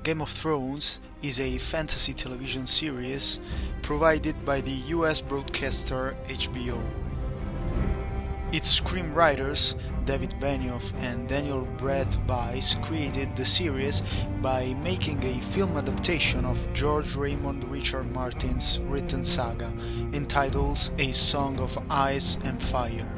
Game of Thrones is a fantasy television series provided by the US broadcaster HBO. Its screenwriters, David Benioff and Daniel Weiss, created the series by making a film adaptation of George Raymond Richard Martin's written saga entitled A Song of Ice and Fire.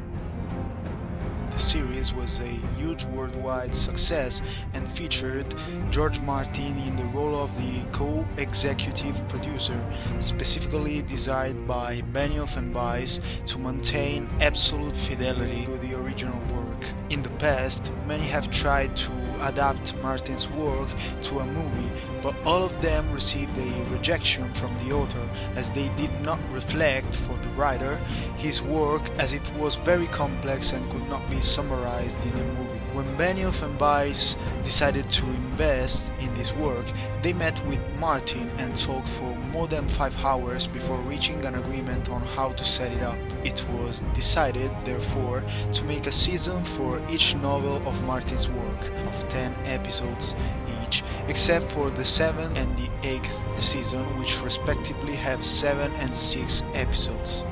The series was a huge worldwide success and featured George Martin in the role of the co-executive producer, specifically desired by Benioff and Weiss to maintain absolute fidelity to the original work. In the past, many have tried to adapt Martin's work to a movie, but all of them received a rejection from the author as they did not reflect for the writer his work, as it was very complex and could not be summarized in a movie. When Benioff and Weiss decided to invest in this work, they met with Martin and talked for more than 5 hours before reaching an agreement on how to set it up. It was decided, therefore, to make a season for each novel of Martin's work, of 10 episodes each, except for the 7th and the 8th season, which respectively have 7 and 6 episodes.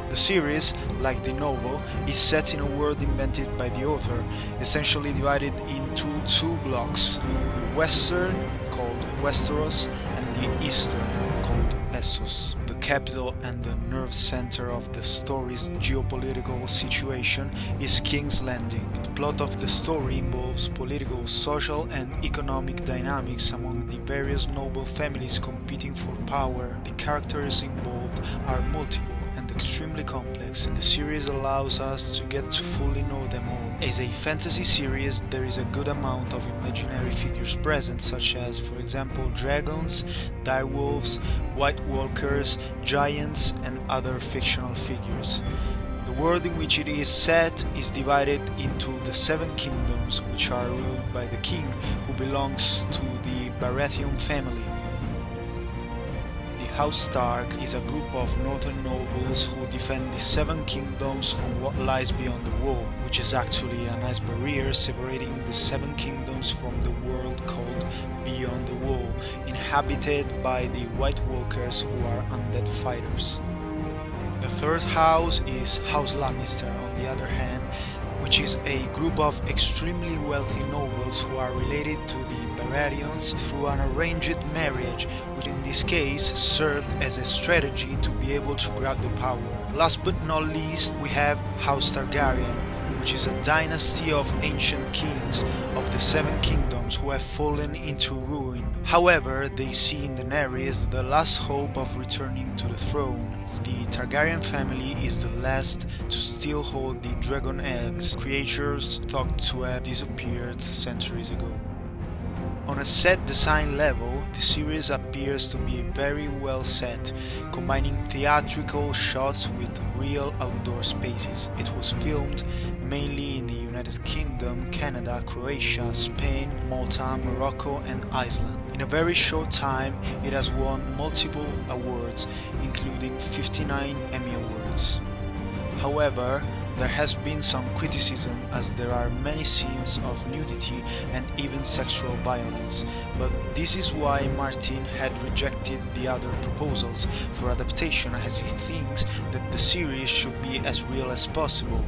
The series, like the novel, is set in a world invented by the author, essentially divided into 2 blocks, the western, called Westeros, and the eastern, called Essos. The capital and the nerve center of the story's geopolitical situation is King's Landing. The plot of the story involves political, social, and economic dynamics among the various noble families competing for power. The characters involved are multiple and extremely complex, and the series allows us to get to fully know them all. As a fantasy series, there is a good amount of imaginary figures present, such as, for example, dragons, direwolves, white walkers, giants, and other fictional figures. The world in which it is set is divided into the 7 kingdoms, which are ruled by the king, who belongs to the Baratheon family. House Stark is a group of northern nobles who defend the 7 kingdoms from what lies beyond the wall, which is actually a nice barrier separating the 7 kingdoms from the world called Beyond the Wall, inhabited by the White Walkers, who are undead fighters. The third house is House Lannister, on the other hand, which is a group of extremely wealthy nobles who are related to the Baratheons through an arranged marriage, which in this case served as a strategy to be able to grab the power. Last but not least, we have House Targaryen, which is a dynasty of ancient kings of the 7 kingdoms who have fallen into ruin. However, they see in Daenerys the last hope of returning to the throne. The Targaryen family is the last to still hold the dragon eggs, creatures thought to have disappeared centuries ago. On a set design level, the series appears to be very well set, combining theatrical shots with real outdoor spaces. It was filmed mainly in the United Kingdom, Canada, Croatia, Spain, Malta, Morocco, and Iceland. In a very short time, it has won multiple awards, including 59 Emmy Awards. However, there has been some criticism, as there are many scenes of nudity and even sexual violence, but this is why Martin had rejected the other proposals for adaptation, as he thinks that the series should be as real as possible.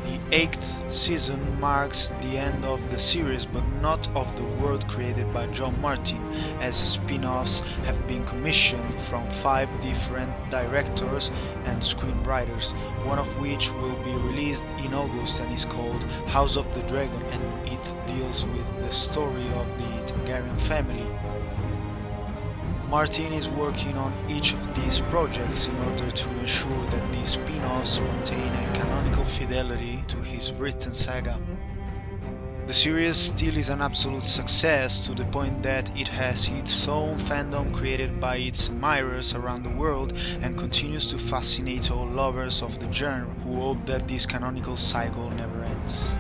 The 8th season marks the end of the series, but not of the world created by John Martin, as spin-offs have been commissioned from 5 different directors and screenwriters, one of which will be released in August and is called House of the Dragon, and it deals with the story of the Targaryen family. Martin is working on each of these projects in order to ensure that these spin-offs maintain a canonical fidelity to his written saga. The series still is an absolute success, to the point that it has its own fandom created by its admirers around the world, and continues to fascinate all lovers of the genre who hope that this canonical cycle never ends.